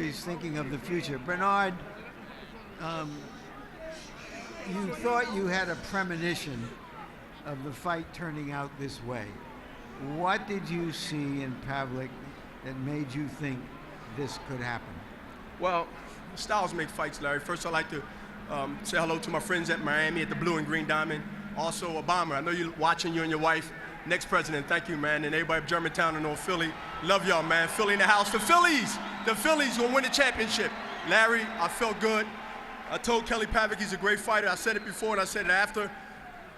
he's thinking of the future. Bernard, you thought you had a premonition of the fight turning out this way. What did you see in Pavlik that made you think this could happen? Well, styles make fights, Larry. First, I'd like to say hello to my friends at Miami at the Blue and Green Diamond. Also, Obama, I know you're watching, you and your wife. Next president, thank you, man. And everybody at Germantown and North Philly, love y'all, man. Philly in the house. The Phillies gonna win the championship. Larry, I felt good. I told Kelly Pavlik he's a great fighter. I said it before and I said it after.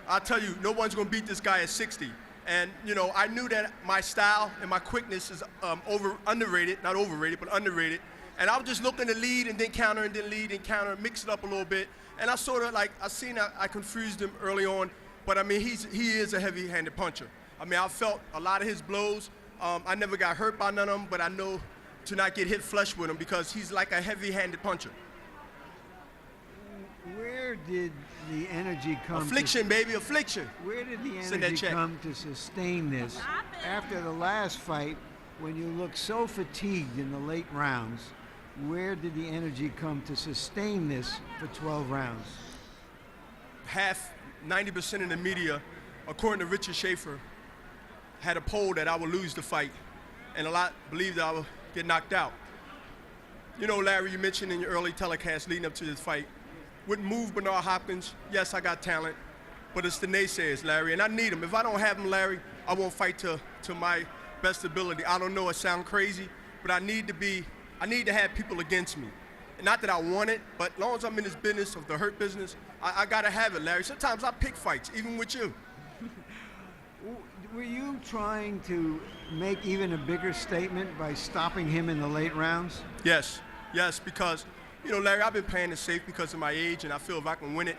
I'll tell you, no one's gonna beat this guy at 60. And, you know, I knew that my style and my quickness is underrated, not overrated, but underrated. And I was just looking to lead and then counter and then lead and counter, mix it up a little bit. And I sort of like, I confused him early on, but I mean, he is a heavy-handed puncher. I mean, I felt a lot of his blows. I never got hurt by none of them, but I know to not get hit flush with him because he's like a heavy-handed puncher. Where did the energy come? Affliction, baby, affliction. Where did the energy come to sustain this after the last fight when you looked so fatigued in the late rounds? Where did the energy come to sustain this for 12 rounds? 90% of the media, according to Richard Schaefer, had a poll that I would lose the fight, and a lot believed that I would get knocked out. You know, Larry, you mentioned in your early telecast leading up to this fight, wouldn't move Bernard Hopkins. Yes, I got talent, but it's the naysayers, Larry, and I need them. If I don't have them, Larry, I won't fight to my best ability. I don't know, it sounds crazy, but I need to have people against me. And not that I want it, but as long as I'm in this business of the hurt business, I gotta have it, Larry. Sometimes I pick fights, even with you. Were you trying to make even a bigger statement by stopping him in the late rounds? Yes, because, you know, Larry, I've been playing it safe because of my age, and I feel if I can win it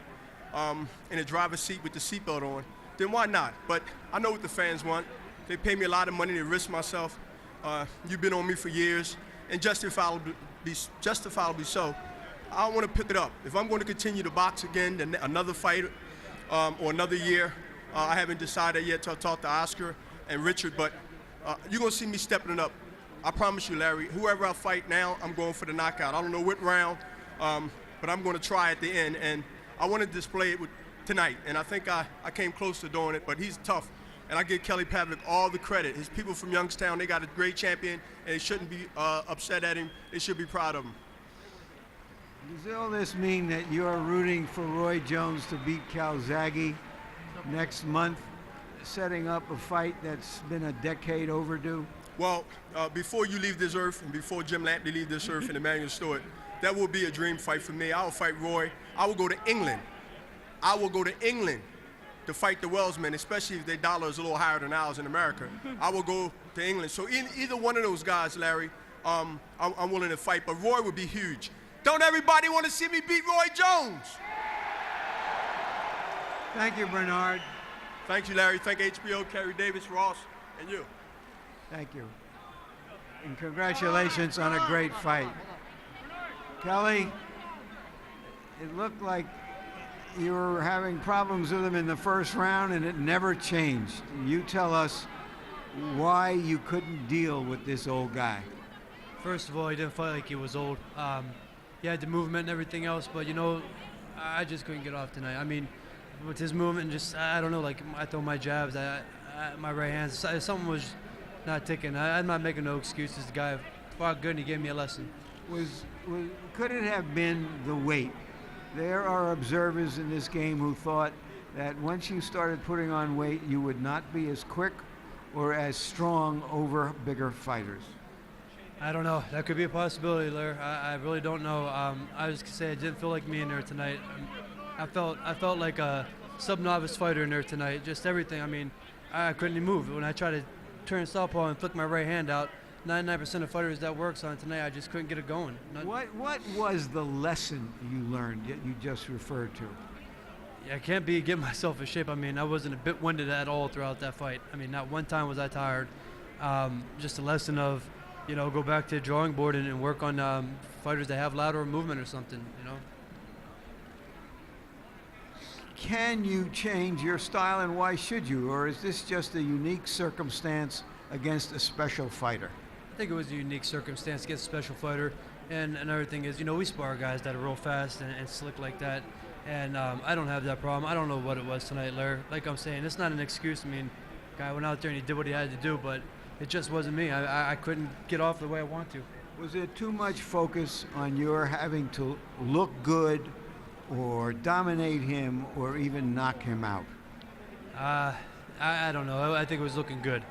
in a driver's seat with the seatbelt on, then why not? But I know what the fans want. They pay me a lot of money to risk myself. You've been on me for years, and justifiably so. I want to pick it up. If I'm going to continue to box again, then another fight or another year, I haven't decided yet till I talk to Oscar and Richard, but you're going to see me stepping it up. I promise you, Larry, whoever I fight now, I'm going for the knockout. I don't know what round, but I'm going to try at the end, and I want to display it tonight, and I think I came close to doing it, but he's tough, and I give Kelly Pavlik all the credit. His people from Youngstown, they got a great champion, and they shouldn't be upset at him. They should be proud of him. Does all this mean that you're rooting for Roy Jones to beat Calzaghe next month, setting up a fight that's been a decade overdue? Well, before you leave this earth and before Jim Lampley leave this earth and Emmanuel Stewart, that will be a dream fight for me. I will fight Roy. I will go to England. To fight the Welsmen, especially if their dollar is a little higher than ours in America. I will go to England. So either one of those guys, Larry, I'm willing to fight, but Roy would be huge. Don't everybody want to see me beat Roy Jones? Thank you, Bernard. Thank you, Larry. Thank HBO, Kerry Davis, Ross, and you. Thank you. And congratulations on a great fight. Kelly, it looked like you were having problems with him in the first round and it never changed. You tell us why you couldn't deal with this old guy. First of all, he didn't fight like he was old. He had the movement and everything else, but, you know, I just couldn't get off tonight. I mean, with his movement, just, I don't know, like, I throw my jabs, my right hand, something was not ticking. I'm not making no excuses. The guy fought good and he gave me a lesson. Could it have been the weight? There are observers in this game who thought that once you started putting on weight, you would not be as quick or as strong over bigger fighters. I don't know. That could be a possibility, Larry. I really don't know. I was gonna say I didn't feel like me in there tonight. I felt like a sub-novice fighter in there tonight. Just everything. I mean, I couldn't even move. When I tried to turn southpaw and flick my right hand out, 99% of fighters that works on tonight, I just couldn't get it going. What was the lesson you learned that you just referred to? Yeah, I can't get myself in shape. I mean, I wasn't a bit winded at all throughout that fight. I mean, not one time was I tired. Just a lesson of, you know, go back to the drawing board and work on fighters that have lateral movement or something, you know. Can you change your style, and why should you? Or is this just a unique circumstance against a special fighter? I think it was a unique circumstance against a special fighter. And another thing is, we spar guys that are real fast and slick like that. And I don't have that problem. I don't know what it was tonight, Larry. Like I'm saying, it's not an excuse. I mean, guy went out there and he did what he had to do, but it just wasn't me. I couldn't get off the way I want to. Was there too much focus on your having to look good or dominate him or even knock him out? I don't know. I think it was looking good.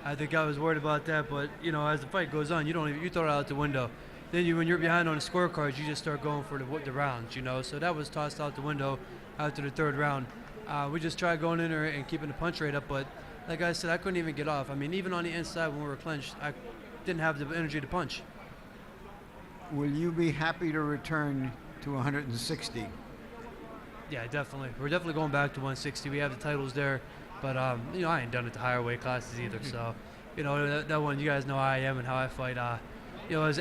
I think I was worried about that, but as the fight goes on, you throw it out the window. Then when you're behind on the scorecards, you just start going for the rounds, So that was tossed out the window after the third round. We just tried going in there and keeping the punch rate up, but like I said, I couldn't even get off. I mean, even on the inside when we were clenched, I didn't have the energy to punch. Will you be happy to return to 160? Yeah, definitely. We're definitely going back to 160. We have the titles there, but I ain't done it the higher weight classes either. So, that one, you guys know how I am and how I fight. It was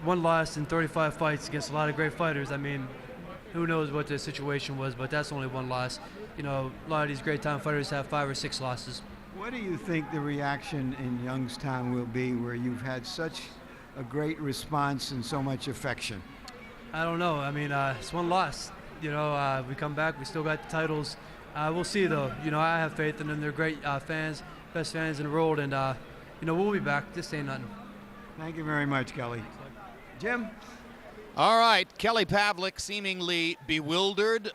one loss in 35 fights against a lot of great fighters. I mean, who knows what the situation was, but that's only one loss. A lot of these great time fighters have 5 or 6 losses. What do you think the reaction in Youngstown will be, where you've had such a great response and so much affection? I don't know. I mean, it's one loss. We come back. We still got the titles. We'll see, though. I have faith in them. They're great fans, best fans in the world, and we'll be back. This ain't nothing. Thank you very much, Kelly. Jim? All right, Kelly Pavlik seemingly bewildered.